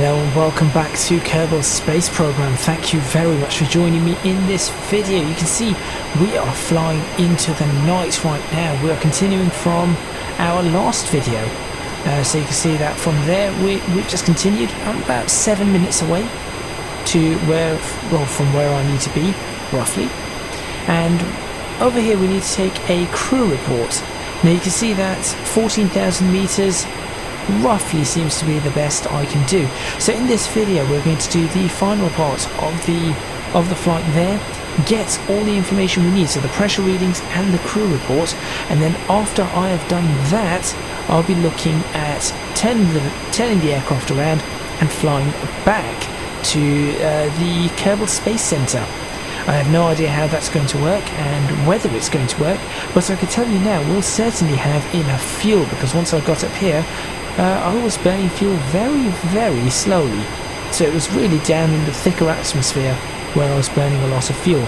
Hello and welcome back to Kerbal Space Program. Thank you very much for joining me in this video. You can see we are flying into the night right now. We are continuing from our last video. So you can see that from there we've just continued. I'm about 7 minutes away to from where I need to be, roughly. And over here we need to take a crew report. Now you can see that 14,000 meters roughly seems to be the best I can do. So in this video we're going to do the final part of the flight there, get all the information we need, so the pressure readings and the crew report, and then after I have done that I'll be looking at turning the aircraft around and flying back to the Kerbal Space Centre. I have no idea how that's going to work and whether it's going to work, but I can tell you now we'll certainly have enough fuel, because once I got up here I was burning fuel very, very slowly. So it was really down in the thicker atmosphere where I was burning a lot of fuel.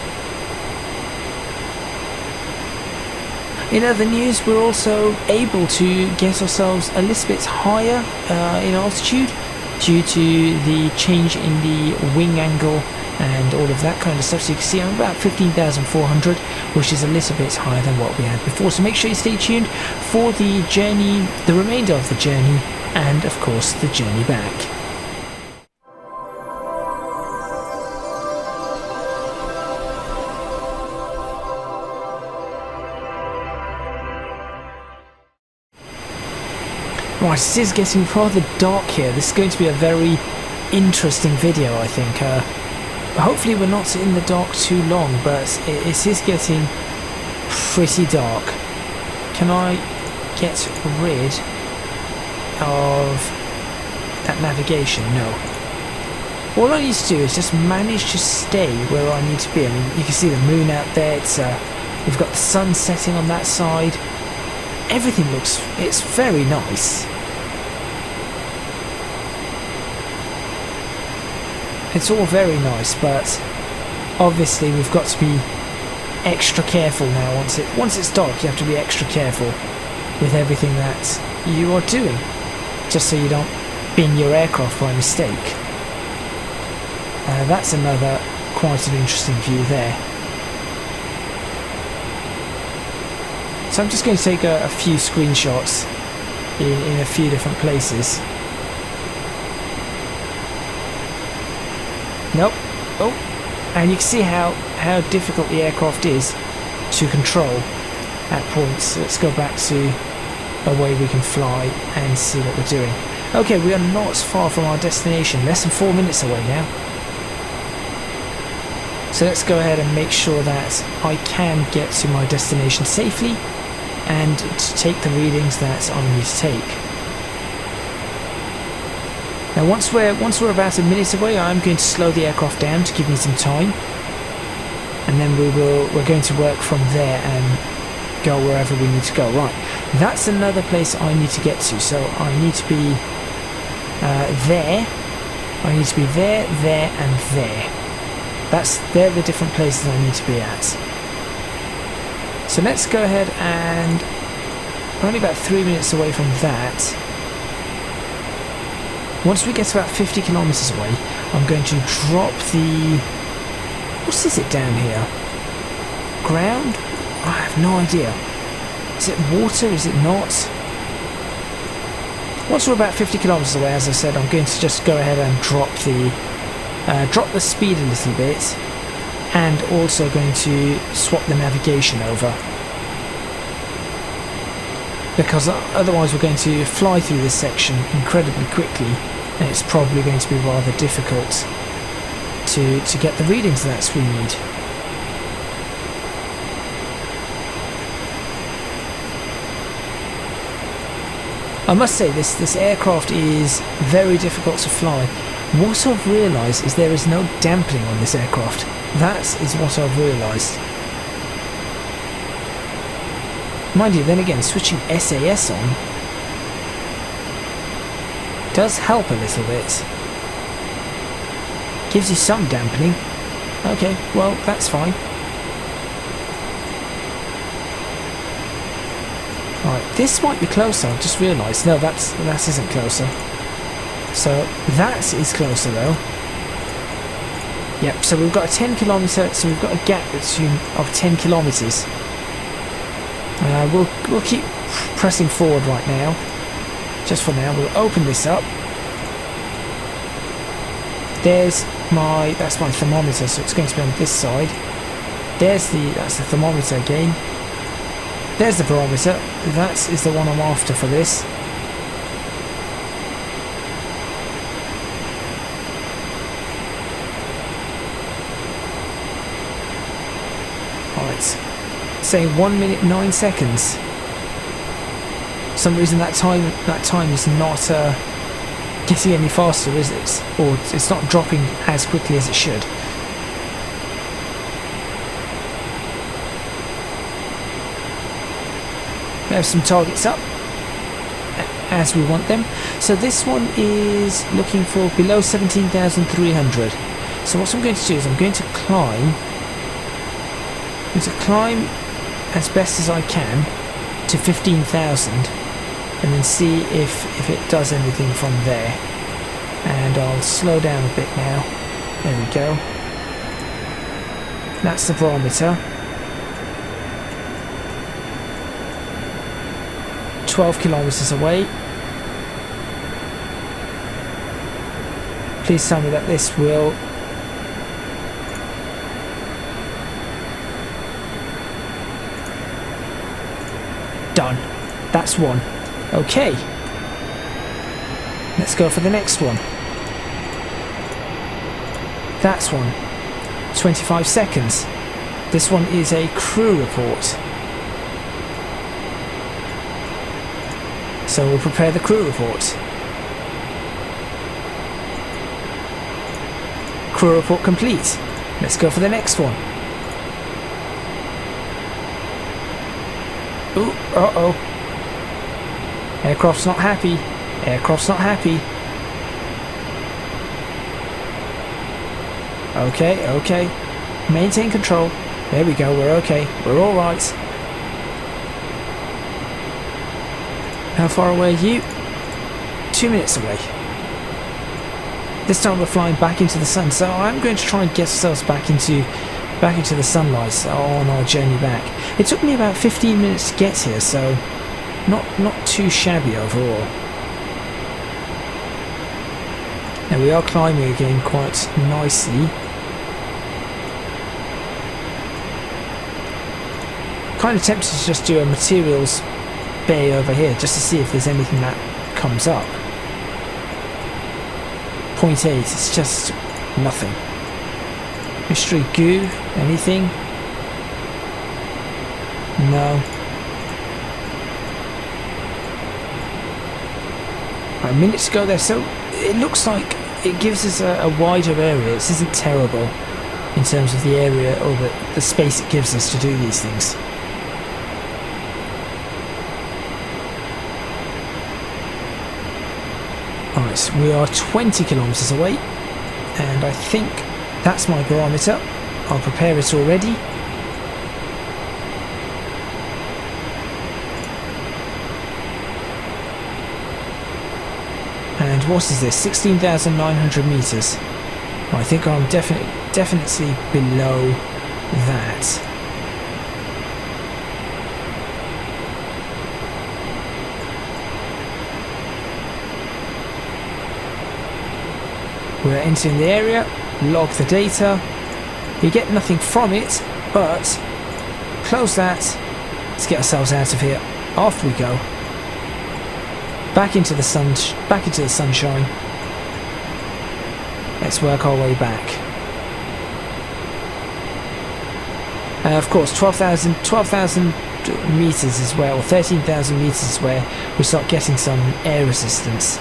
In other news, we're also able to get ourselves a little bit higher in altitude due to the change in the wing angle and all of that kind of stuff. So you can see I'm about 15,400, which is a little bit higher than what we had before. So make sure you stay tuned for the journey, the remainder of the journey, and of course the journey back. Right, it is getting rather dark here. This is going to be a very interesting video, I think. Hopefully we're not in the dark too long, but it is getting pretty dark. Can I get rid of that navigation? No. All I need to do is just manage to stay where I need to be. I mean, you can see the moon out there. We've got the sun setting on that side. Everything it's very nice. It's all very nice, but obviously we've got to be extra careful now. Once it's dark, you have to be extra careful with everything that you are doing, just so you don't bin your aircraft by mistake. That's another quite an interesting view there. So I'm just going to take a few screenshots in a few different places. Nope. Oh, and you can see how difficult the aircraft is to control at points. So let's go back to a way we can fly and see what we're doing. Okay, we are not far from our destination, less than 4 minutes away now. So let's go ahead and make sure that I can get to my destination safely and to take the readings that I need to take. Now once we're about a minute away, I'm going to slow the aircraft down to give me some time, and then we're going to work from there and go wherever we need to go. Right, that's another place I need to get to, so I need to be there. I need to be there, and there. They're the different places I need to be at. So let's go ahead, and we're only about 3 minutes away from that. Once we get to about 50 kilometers away, I'm going to drop the... What is it down here? Ground? I have no idea. Is it water? Is it not? Once we're about 50 kilometers away, as I said, I'm going to just go ahead and drop the speed a little bit, and also going to swap the navigation over, because otherwise we're going to fly through this section incredibly quickly, and it's probably going to be rather difficult to get the readings that we need. I must say this aircraft is very difficult to fly. What I've realised is there is no dampening on this aircraft. That is what I've realised. Mind you, then again, switching SAS on does help a little bit. Gives you some dampening. Okay, well, that's fine. Right, this might be closer, I've just realised. No, that isn't closer. So that is closer though. Yep, so we've got a 10 kilometre, so we've got a gap between of 10 kilometres. We'll keep pressing forward right now. Just for now, we'll open this up. That's my thermometer, so it's going to be on this side. That's the thermometer again. There's the barometer. That is the one I'm after for this. Alright. Saying 1 minute 9 seconds. For some reason that time is not getting any faster, is it? Or it's not dropping as quickly as it should. We have some targets up as we want them. So this one is looking for below 17,300. So what I'm going to do is I'm going to climb as best as I can to 15,000 and then see if it does anything from there. And I'll slow down a bit now. There we go. That's the barometer. 12 kilometers away. Please tell me that this will done. That's one. Okay. Let's go for the next one. That's one. 25 seconds. This one is a crew report. So we'll prepare the crew report. Crew report complete. Let's go for the next one. Ooh, uh-oh. Aircraft's not happy. Aircraft's not happy. Okay. Maintain control. There we go, we're okay. We're alright. How far away are you? 2 minutes away. This time we're flying back into the sun, so I'm going to try and get ourselves back into the sunlight on our journey back. It took me about 15 minutes to get here, so not too shabby overall. And we are climbing again quite nicely. Kind of tempted to just do a materials bay over here just to see if there's anything that comes up. 0.8, it's just nothing. Mystery goo, anything? No. A minute to go there, so it looks like it gives us a wider area. This isn't terrible in terms of the area or the space it gives us to do these things. Alright, we are 20 kilometers away, and I think that's my barometer. I'll prepare it already. And what is this? 16,900 meters. I think I'm definitely below that. We're entering the area, log the data. We get nothing from it, but close that. Let's get ourselves out of here. Off we go. Back into the sunshine. Let's work our way back. Of course, 12,000 meters is where, or 13,000 meters is where we start getting some air resistance.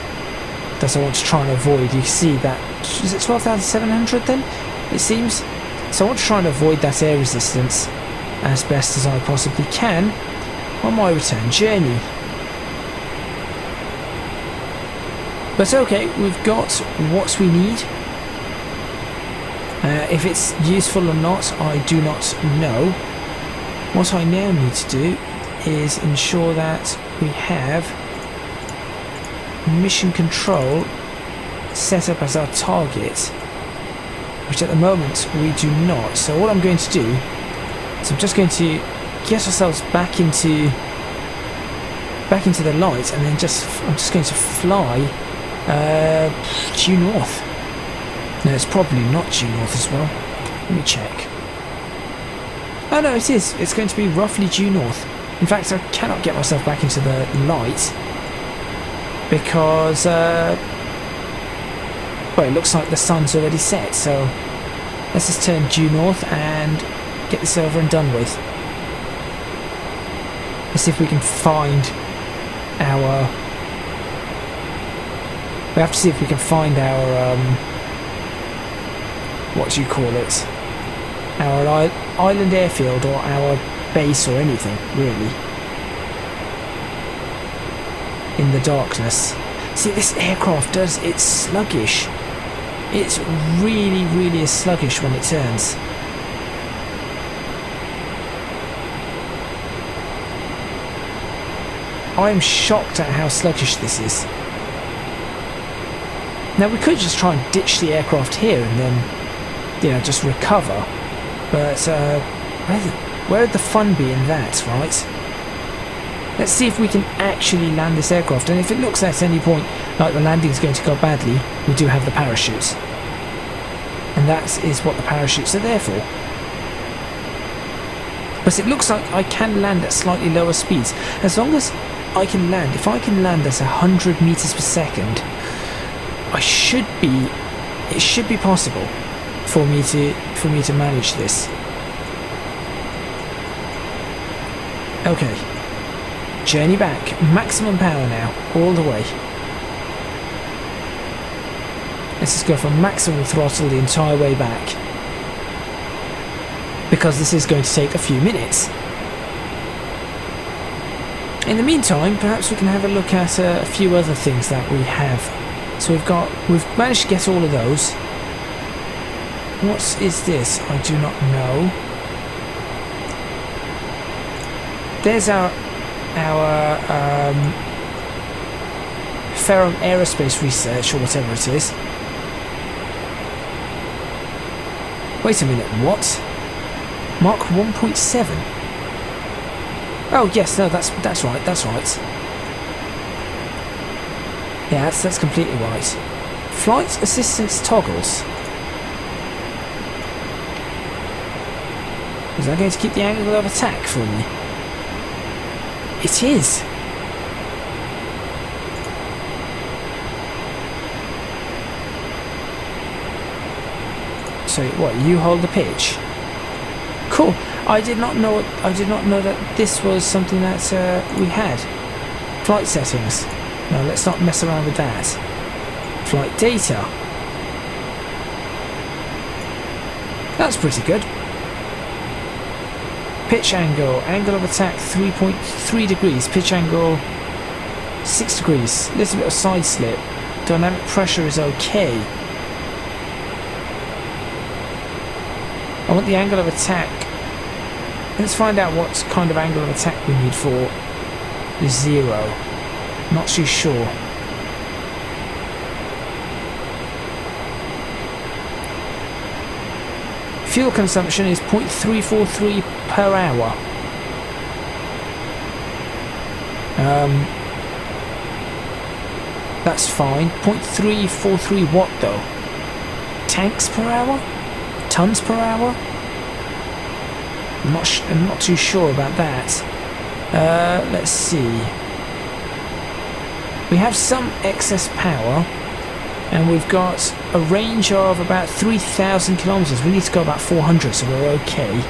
That's what I want to try and avoid. You can see that, is it 12,700 then? It seems. So I want to try and avoid that air resistance as best as I possibly can on my return journey. But okay, we've got what we need. If it's useful or not, I do not know. What I now need to do is ensure that we have mission control set up as our target, which at the moment we do not. So what I'm going to do is I'm just going to get ourselves back into the light, and then I'm just going to fly due north. No, it's probably not due north as well. Let me check. Oh no, it is. It's going to be roughly due north. In fact, I cannot get myself back into the light because well, it looks like the sun's already set. So let's just turn due north and get this over and done with. Let's see if we can find our... We have to see if we can find our... what do you call it? Our island airfield, or our base, or anything, really. In the darkness. See, this aircraft it's sluggish. It's really, really sluggish when it turns. I'm shocked at how sluggish this is. Now we could just try and ditch the aircraft here and then, you know, just recover. But where would the fun be in that, right? Let's see if we can actually land this aircraft. And if it looks at any point like the landing is going to go badly, we do have the parachutes. And that is what the parachutes are there for. But it looks like I can land at slightly lower speeds. As long as I can land, if I can land at 100 meters per second, it should be possible for me to manage this. Okay, journey back, maximum power now, all the way. Let's just go for maximum throttle the entire way back, because this is going to take a few minutes. In the meantime, perhaps we can have a look at a few other things that we have. So we've managed to get all of those. What is this? I do not know. There's our Ferrum Aerospace Research, or whatever it is. Wait a minute, what? Mark 1.7. Oh yes, no, that's right, that's right. Yeah, that's completely right. Flight assistance toggles. Is that going to keep the angle of attack for me? It is. So what? You hold the pitch. Cool. I did not know that this was something that we had. Flight settings. No, let's not mess around with that. Flight data. That's pretty good. Pitch angle. Angle of attack 3.3 degrees. Pitch angle 6 degrees. Little bit of side slip. Dynamic pressure is okay. I want the angle of attack. Let's find out what kind of angle of attack we need for 0. Not too sure. Fuel consumption is 0.343 per hour. That's fine. 0.343 what though? Tanks per hour? Tons per hour? I'm not too sure about that. Let's see. We have some excess power, and we've got a range of about 3,000 kilometers. We need to go about 400, so we're okay.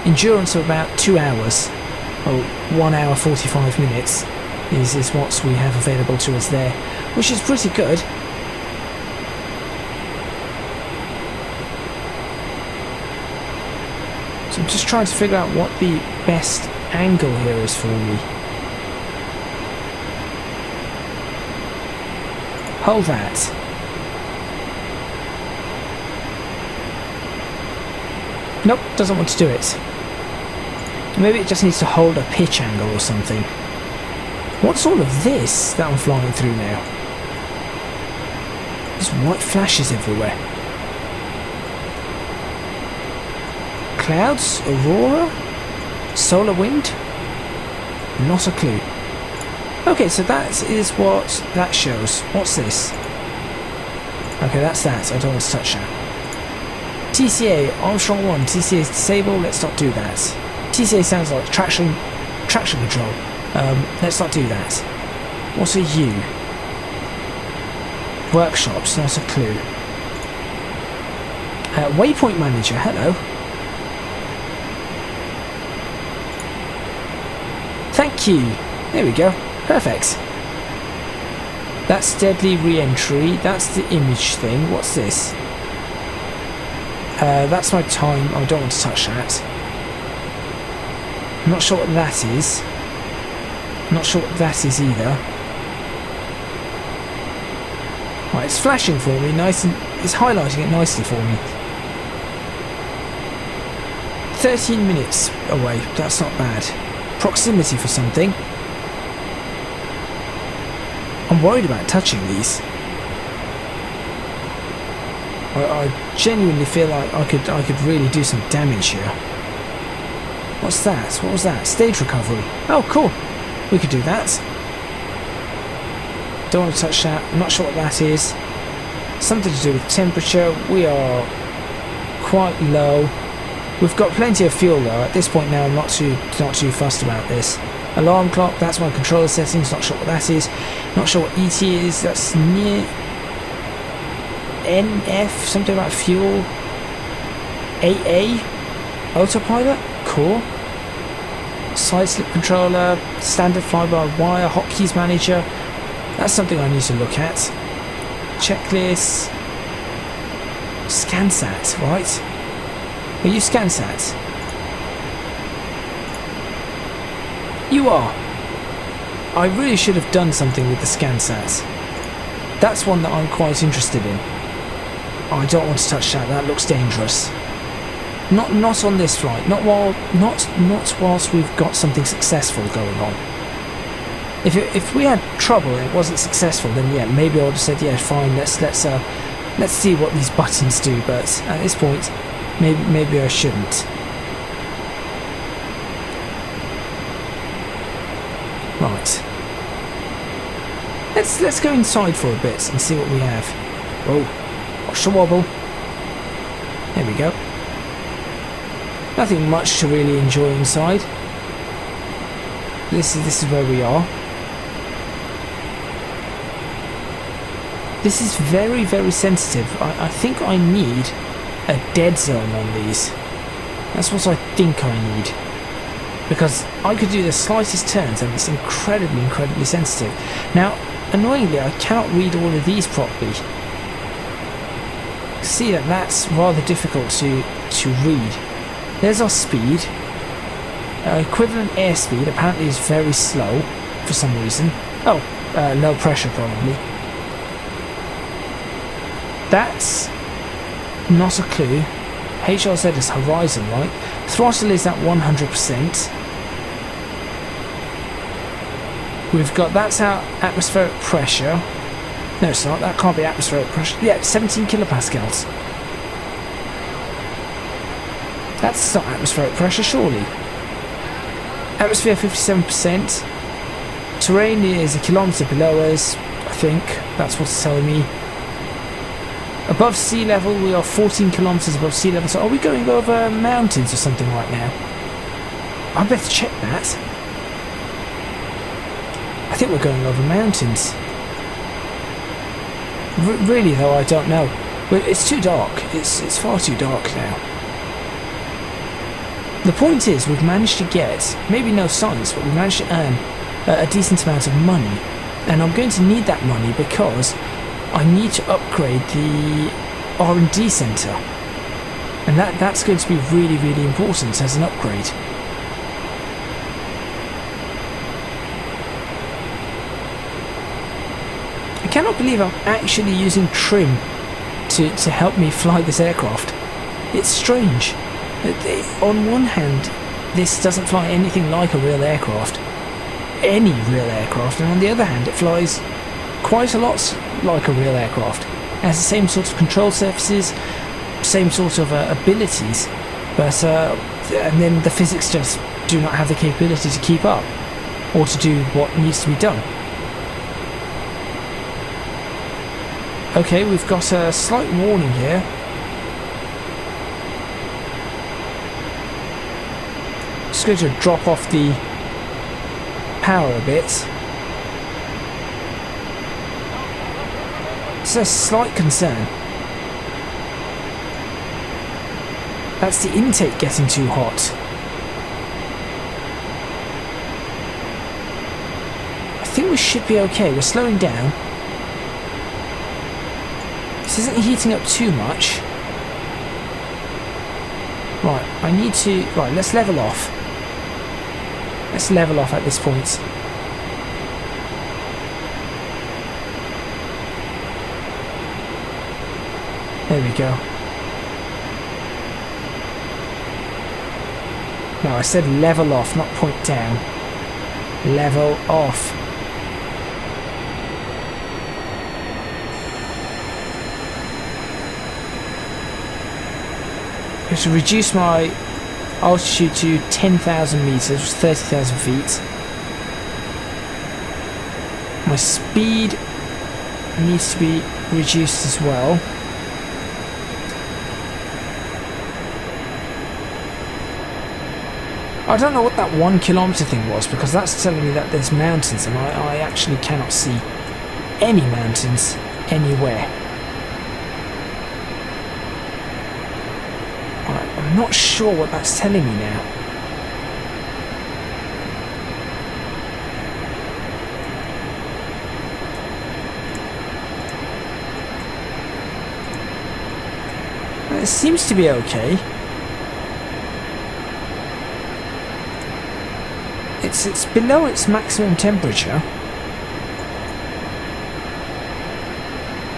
Endurance of about 2 hours. Oh, 1 hour 45 minutes is what we have available to us there, which is pretty good. So I'm just trying to figure out what the best angle here is for me. Hold that. Nope, doesn't want to do it. Maybe it just needs to hold a pitch angle or something. What's all of this that I'm flying through now? There's white flashes everywhere. Clouds? Aurora? Solar wind? Not a clue. Okay, so that is what that shows. What's this? Okay, that's that. I don't want to touch that. TCA, Armstrong One. TCA is disabled. Let's not do that. TCA sounds like traction control. Let's not do that. What are you? Workshops, not a clue. Waypoint manager, hello. Thank you. There we go. Perfect. That's deadly re-entry. That's the image thing. What's this? That's my time. I don't want to touch that. I'm not sure what that is. I'm not sure what that is either. Right, it's flashing for me, nice, and it's highlighting it nicely for me. 13 minutes away. That's not bad. Proximity for something. I'm worried about touching these. I genuinely feel like I could really do some damage here. What's that? What was that? Stage recovery. Oh, cool. We could do that. Don't want to touch that. I'm not sure what that is. Something to do with temperature. We are quite low. We've got plenty of fuel though. At this point now, I'm not too fussed about this. Alarm clock. That's my controller settings. Not sure what that is. Not sure what ET is. That's near NF. Something about fuel. AA. Autopilot. Cool. Side slip controller. Standard fly-by-wire. Hotkeys manager. That's something I need to look at. Checklist. Scansat, right? Are you Scansat? You are. I really should have done something with the Scansat. That's one that I'm quite interested in. Oh, I don't want to touch that. That looks dangerous. Not on this flight. Not whilst we've got something successful going on. If we had trouble and it wasn't successful, then yeah, maybe I would have said, yeah, fine. Let's see what these buttons do. But at this point, maybe I shouldn't. Right. Let's go inside for a bit and see what we have. Whoa, watch the wobble. There we go. Nothing much to really enjoy inside. This is where we are. This is very, very sensitive. I think I need a dead zone on these. That's what I think I need. Because I could do the slightest turns and it's incredibly, incredibly sensitive. Now, annoyingly, I cannot read all of these properly. See that's rather difficult to read. There's our speed. Equivalent airspeed apparently is very slow for some reason. Oh, low pressure probably. That's not a clue. HRZ is horizon, right? Throttle is at 100%. We've got, that's our atmospheric pressure. No, it's not. That can't be atmospheric pressure. Yeah, 17 kilopascals. That's not atmospheric pressure, surely. Atmosphere 57%. Terrain is a kilometre below us, I think. That's what's telling me. Above sea level, we are 14 kilometres above sea level. So are we going over mountains or something right now? I better check that. I think we're going over mountains. Really though, I don't know. But it's too dark. It's far too dark now. The point is, we've managed to get, maybe no science, but we've managed to earn a decent amount of money. And I'm going to need that money because I need to upgrade the R&D centre. And that's going to be really, really important as an upgrade. I cannot believe I'm actually using trim to help me fly this aircraft. It's strange. On one hand, this doesn't fly anything like a real aircraft. Any real aircraft. And on the other hand, it flies quite a lot like a real aircraft. has the same sort of control surfaces, same sort of abilities, but and then the physics just do not have the capability to keep up or to do what needs to be done. Okay, we've got a slight warning here. Just going to drop off the power a bit. It's a slight concern. That's the intake getting too hot. I think we should be okay. We're slowing down. This isn't heating up too much. Right, I need to... Right, let's level off. Let's level off at this point. There we go. No, I said level off, not point down. Level off. I have to reduce my altitude to 10,000 meters, 30,000 feet. My speed needs to be reduced as well. I don't know what that 1 kilometer thing was, because that's telling me that there's mountains, and I actually cannot see any mountains anywhere. I'm not sure what that's telling me now. It seems to be okay. It's below its maximum temperature.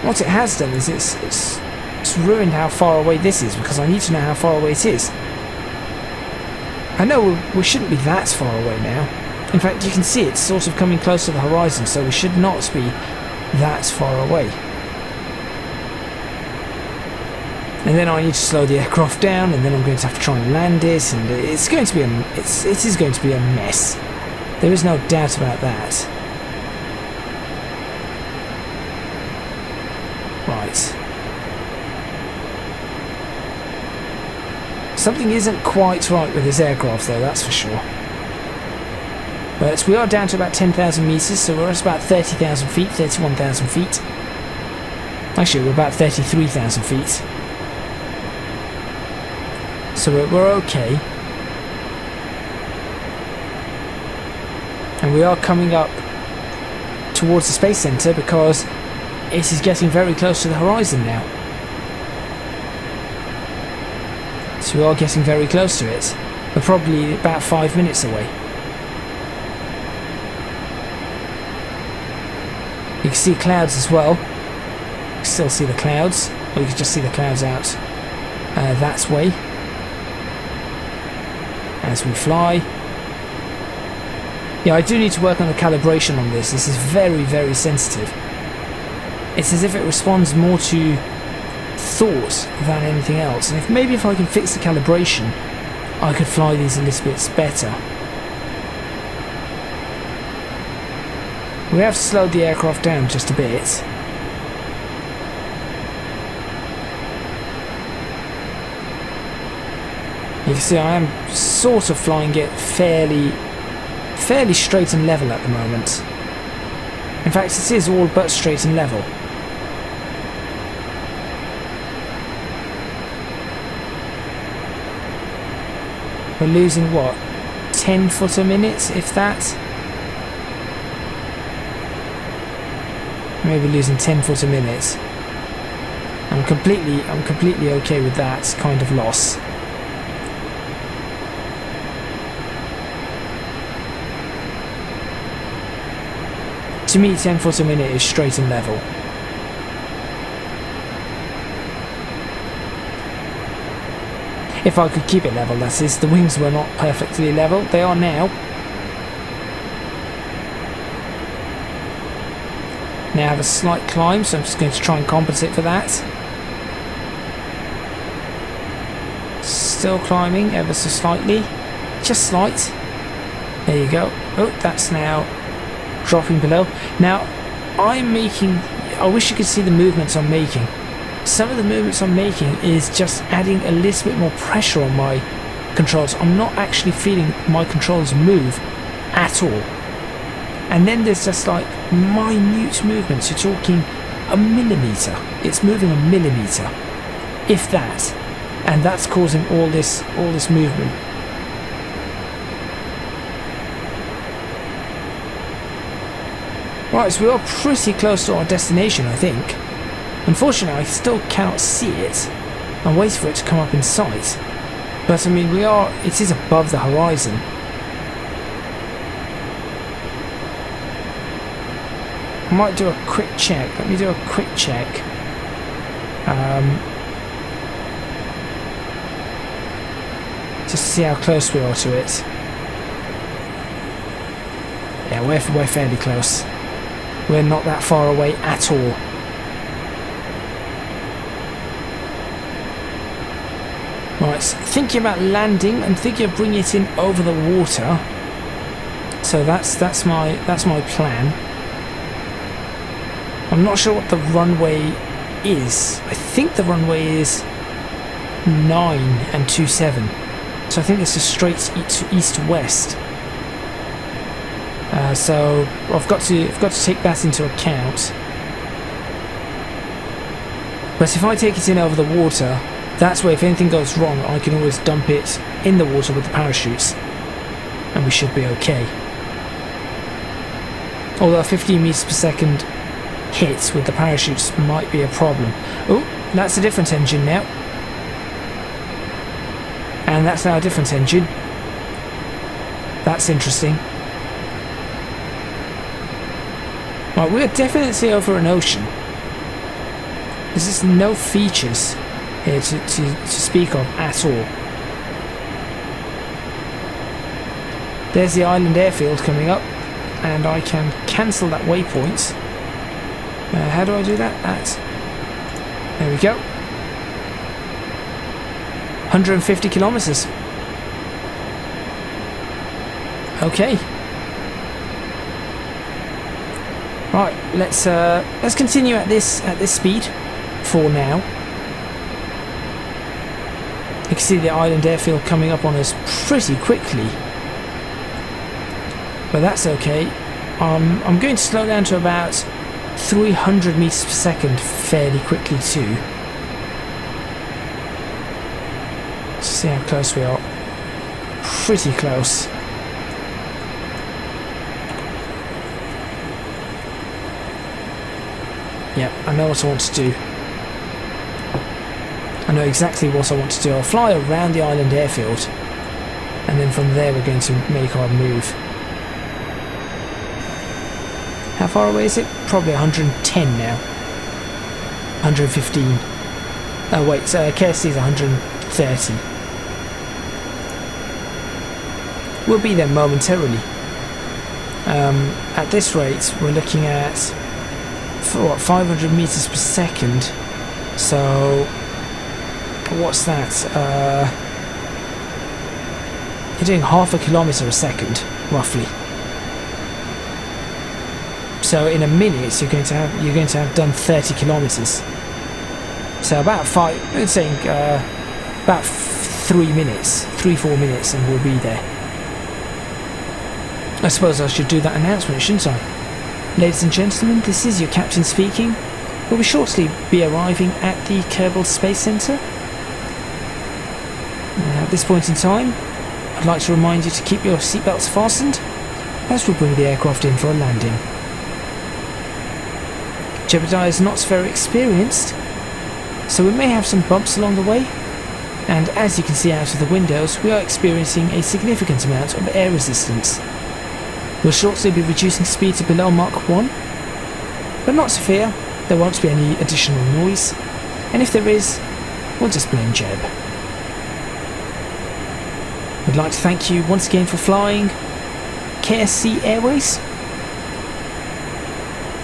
What it has done is it's ruined how far away this is, because I need to know how far away it is. I know we shouldn't be that far away now. In fact, you can see it's sort of coming close to the horizon, so we should not be that far away. And then I need to slow the aircraft down, and then I'm going to have to try and land it, and it's going to be it is going to be a mess. There is no doubt about that. Right. Something isn't quite right with this aircraft though, that's for sure. But we are down to about 10,000 meters, so we're at about 30,000 feet, 31,000 feet. Actually, we're about 33,000 feet. So we're okay. And we are coming up towards the Space Centre because it is getting very close to the horizon now. So we are getting very close to it. We're probably about 5 minutes away. You can see clouds as well. You can still see the clouds, or you can just see the clouds out that way as we fly. Yeah, I do need to work on the calibration on this. This is very, very sensitive. It's as if it responds more to thought than anything else. And maybe if I can fix the calibration, I could fly these a little bit better. We have slowed the aircraft down just a bit. You can see I am sort of flying it fairly straight and level at the moment. In fact, it is all but straight and level. We're losing what? 10 foot a minute, if that? Maybe losing 10 foot a minute. I'm completely okay with that kind of loss. To me, 10 foot a minute is straight and level. If I could keep it level, that is. The wings were not perfectly level. They are now. now have a slight climb, so I'm just going to try and compensate for that. Still climbing ever so slightly, just slight. There you go. Oh, that's now dropping below. Now I wish you could see the movements I'm making. Some of the movements I'm making is just adding a little bit more pressure on my controls. I'm not actually feeling my controls move at all. And then there's just like minute movements. You're talking a millimetre. It's moving a millimetre, if that. And that's causing all this movement. Right, so we are pretty close to our destination, I think. Unfortunately, I still cannot see it. I'm waiting for it to come up in sight. But I mean, it is above the horizon. I might do a quick check. Let me do a quick check. Just to see how close we are to it. Yeah, we're fairly close. We're not that far away at all. Right, so thinking about landing, I'm thinking of bringing it in over the water. So that's my plan. I'm not sure what the runway is. I think the runway is 9 and 27. So I think it's a straight east-west. So I've got to take that into account. But if I take it in over the water, that's where if anything goes wrong, I can always dump it in the water with the parachutes, and we should be okay. Although 15 meters per second hit with the parachutes might be a problem. Oh, that's a different engine now. And that's now a different engine. That's interesting. Right, we're definitely over an ocean. There's just no features here to speak of at all. There's the island airfield coming up, and I can cancel that waypoint. How do I do that? There we go. 150 kilometers. Okay. Right, let's continue at this speed for now. You can see the island airfield coming up on us pretty quickly, but that's okay. I'm going to slow down to about 300 meters per second fairly quickly too. Let's see how close we are. Pretty close. Yep, I know what I want to do. I know exactly what I want to do. I'll fly around the island airfield, and then from there we're going to make our move. How far away is it? Probably 110 now. 115. Oh wait, so KSC is 130. We'll be there momentarily. At this rate, we're looking at 500 meters per second. So what's that? You're doing half a kilometer a second, roughly. So in a minute, you're going to have done 30 kilometers. So about about 3 minutes, 3-4 minutes, and we'll be there. I suppose I should do that announcement, shouldn't I? Ladies and gentlemen, this is your captain speaking. We'll be shortly be arriving at the Kerbal Space Centre. At this point in time, I'd like to remind you to keep your seatbelts fastened as we bring the aircraft in for a landing. Jebediah is not very experienced, so we may have some bumps along the way, and as you can see out of the windows, we are experiencing a significant amount of air resistance. We'll shortly be reducing speed to below Mach 1, but not to fear, there won't be any additional noise, and if there is, we'll just blame Jeb. We'd like to thank you once again for flying KSC Airways.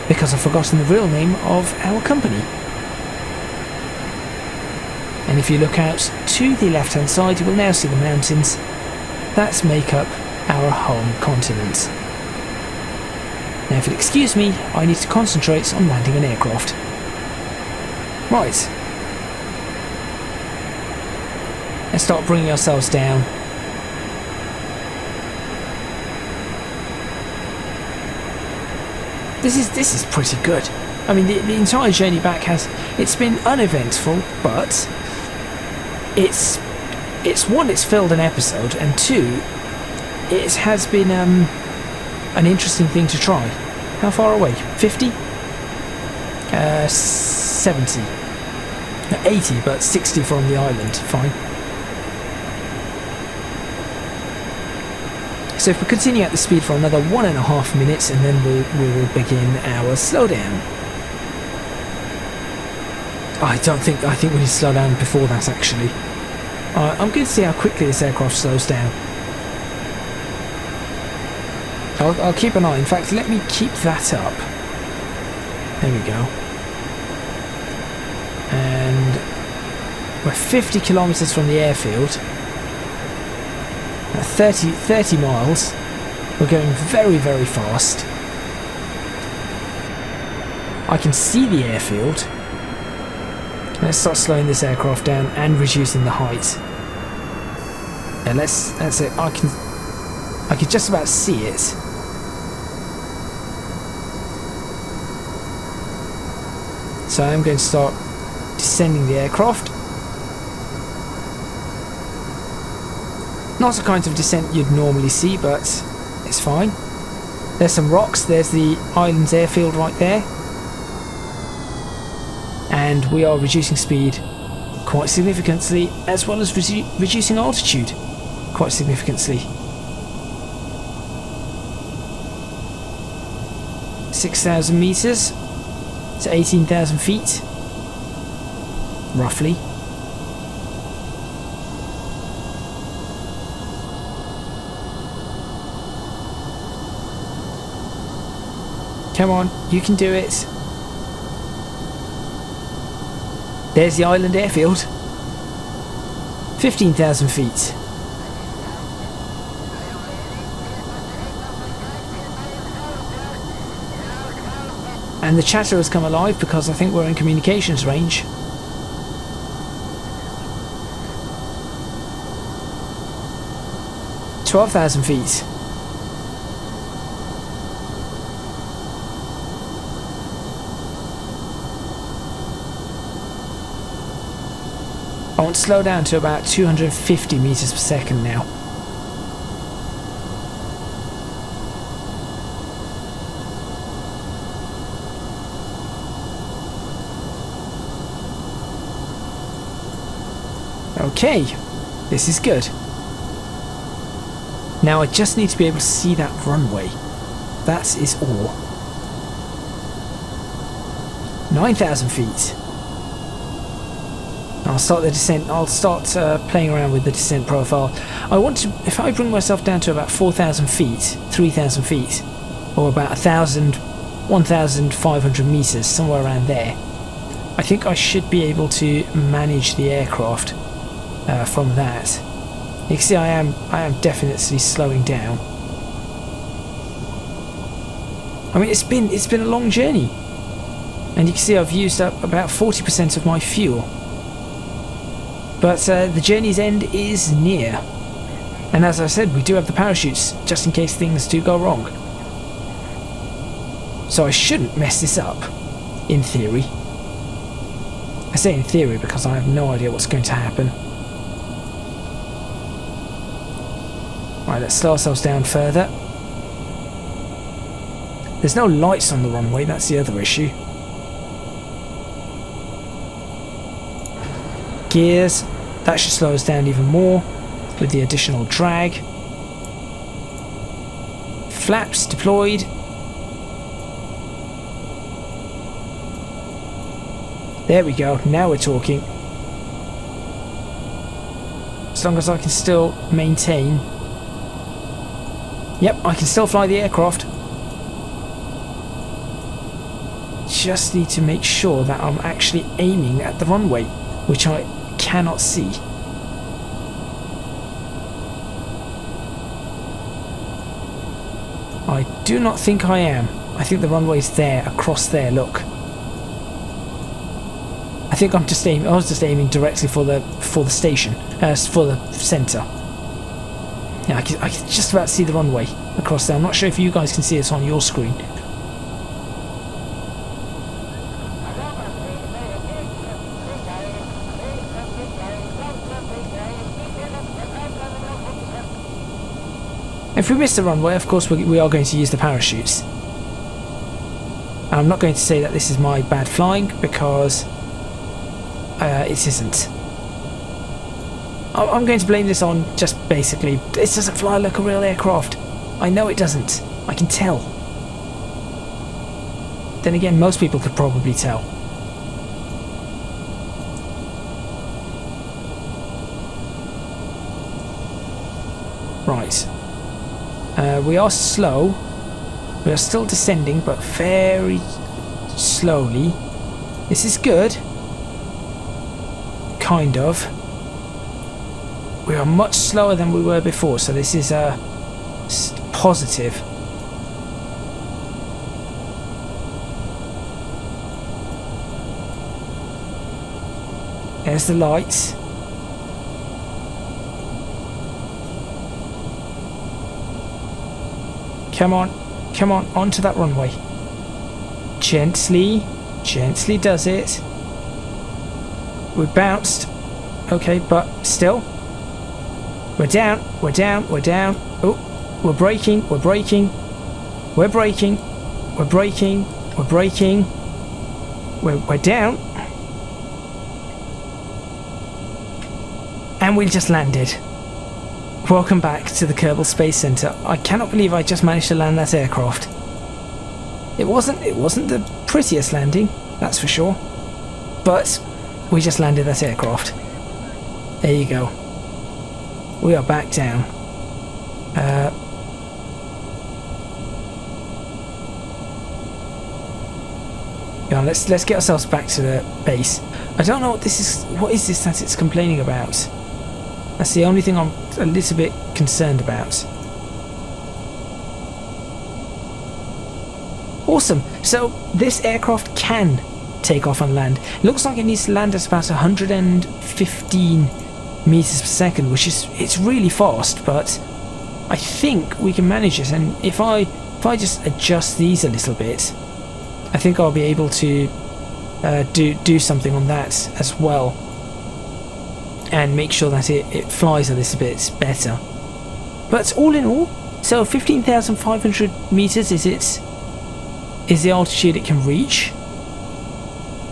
because I've forgotten the real name of our company. And if you look out to the left hand side, you will now see the mountains that make up our home continent. Now if you'll excuse me, I need to concentrate on landing an aircraft. Right. Let's start bringing ourselves down. This is pretty good. I mean, the entire journey back it's been uneventful, but it's one, it's filled an episode, and two, it has been an interesting thing to try. How far away? 50? 70. No, 80, but 60 from the island. Fine. So if we continue at the speed for another 1.5 minutes, and then we will begin our slowdown. I think we need to slow down before that, actually. I'm going to see how quickly this aircraft slows down. I'll keep an eye. In fact, let me keep that up. There we go. And we're 50 kilometres from the airfield. At 30 miles. We're going very, very fast. I can see the airfield. Let's start slowing this aircraft down and reducing the height. And that's it. I can just about see it. So I'm going to start descending the aircraft. Not the kind of descent you'd normally see, but it's fine. There's some rocks. There's the island's airfield right there. And we are reducing speed quite significantly, as well as reducing altitude quite significantly. 6,000 meters to 18,000 feet, roughly. Come on, you can do it. There's the island airfield. 15,000 feet. And the chatter has come alive because I think we're in communications range. "12,000 feet. I want to slow down to about 250 meters per second now. Okay, this is good. Now I just need to be able to see that runway. That is all. 9,000 feet. I'll start the descent. I'll start playing around with the descent profile. I want to, if I bring myself down to about 4,000 feet, 3,000 feet, or about 1,500 meters, somewhere around there, I think I should be able to manage the aircraft from that. You can see I am definitely slowing down. I mean, it's been a long journey, and you can see I've used up about 40% of my fuel. But the journey's end is near. And as I said, we do have the parachutes, just in case things do go wrong. So I shouldn't mess this up, in theory. I say in theory because I have no idea what's going to happen. Right, let's slow ourselves down further. There's no lights on the runway, that's the other issue. Gears, that should slow us down even more with the additional drag. Flaps deployed. There we go, now we're talking. As long as I can still maintain. Yep, I can still fly the aircraft. just need to make sure that I'm actually aiming at the runway, which I cannot see. I do not think I am. I think the runway's there, across there, look. I think I was just aiming directly for the station, for the centre. Yeah, I can just about see the runway across there. I'm not sure if you guys can see this on your screen. If we miss the runway, of course we are going to use the parachutes. And I'm not going to say that this is my bad flying, because it isn't. I'm going to blame this on just basically, this doesn't fly like a real aircraft. I know it doesn't. I can tell. Then again, most people could probably tell. Right. We are slow. We are still descending, but very slowly. This is good. Kind of. We are much slower than we were before, so this is positive. There's the lights. Come on, come on, onto that runway. Gently, gently does it. We bounced. Okay, but still. We're down, we're down, we're down. Oh, we're braking, we're braking. We're braking, we're braking, we're braking. We're down. And we just landed. Welcome back to the Kerbal Space Centre. I cannot believe I just managed to land that aircraft. It wasn't the prettiest landing, that's for sure. But we just landed that aircraft. There you go. We are back down. Yeah, let's get ourselves back to the base. I don't know what this is. What is this that it's complaining about? That's the only thing I'm a little bit concerned about. Awesome. So this aircraft can take off and land. It looks like it needs to land at about 115 meters per second, which is, it's really fast, but I think we can manage it. And if I just adjust these a little bit, I think I'll be able to do something on that as well, and make sure that it flies a little bit better. But all in all, so 15,500 meters is the altitude it can reach,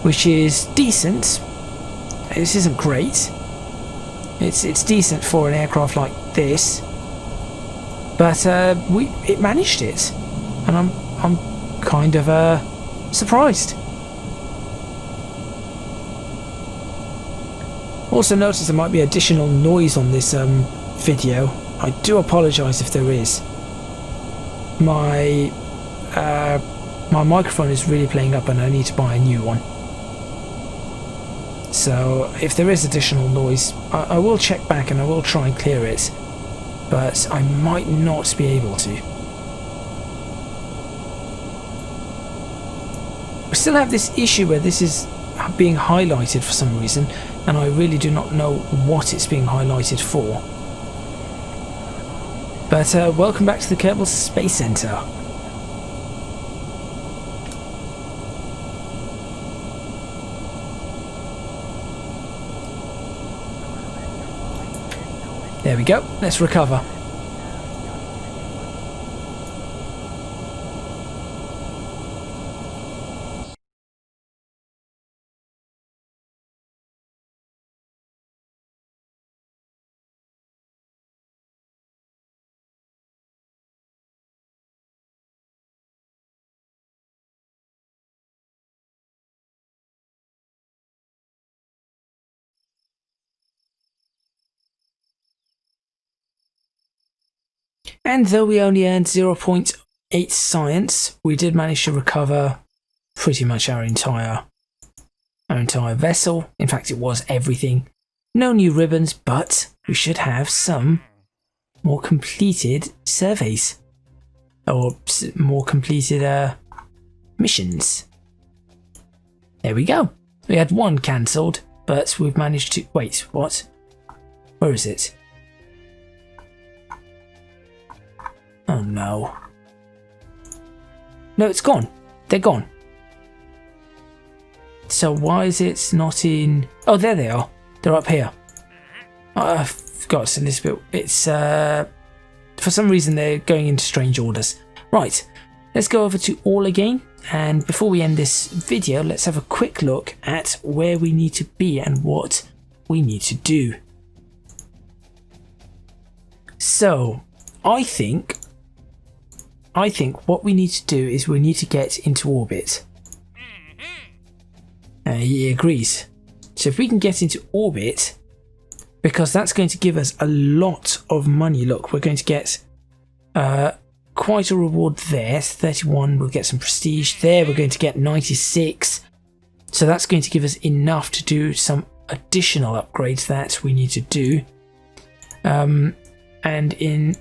which is decent. This isn't great. It's decent for an aircraft like this, but it managed it, and I'm kind of surprised. Also notice there might be additional noise on this video. I do apologise if there is. My microphone is really playing up and I need to buy a new one. So if there is additional noise, I will check back and I will try and clear it, but I might not be able to. We still have this issue where this is being highlighted for some reason, and I really do not know what it's being highlighted for. But welcome back to the Kerbal Space Centre. There we go, let's recover. And though we only earned 0.8 science, we did manage to recover pretty much our entire vessel. In fact, it was everything. No new ribbons, but we should have some more completed surveys or more completed missions. There we go. We had one cancelled, but we've managed to... Wait, what? Where is it? Oh no. No, it's gone. They're gone. So why is it not in... Oh, there they are. They're up here. Oh, I forgot to this bit. It's... for some reason they're going into strange orders. Right, let's go over to all again. And before we end this video, let's have a quick look at where we need to be and what we need to do. So, I think what we need to do is we need to get into orbit. He agrees. So if we can get into orbit, because that's going to give us a lot of money. Look, we're going to get quite a reward there. 31, we'll get some prestige. There, we're going to get 96. So that's going to give us enough to do some additional upgrades that we need to do. And in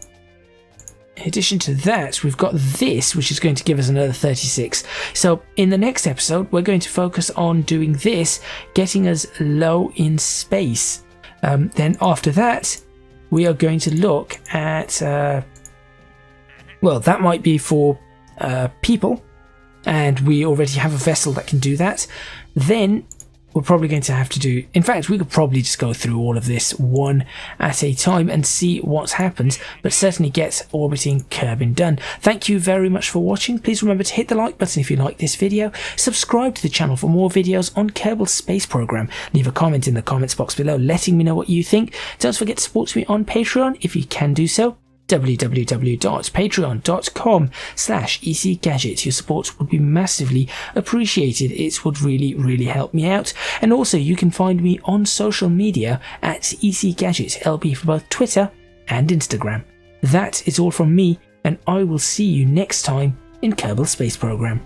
addition to that, we've got this, which is going to give us another 36. So in the next episode, we're going to focus on doing this, getting us low in space. Then after that, we are going to look at, well, that might be for people, and we already have a vessel that can do that. Then we're probably going to have to do, in fact, we could probably just go through all of this one at a time and see what happens, but certainly get orbiting Kerbin done. Thank you very much for watching. Please remember to hit the like button if you like this video, subscribe to the channel for more videos on Kerbal Space Program, leave a comment in the comments box below letting me know what you think. Don't forget to support me on Patreon if you can do so. www.patreon.com/ecgadget. Your support would be massively appreciated. It would really help me out. And also you can find me on social media at ecgadgetlb for both Twitter and Instagram. That is all from me, and I will see you next time in Kerbal Space Program.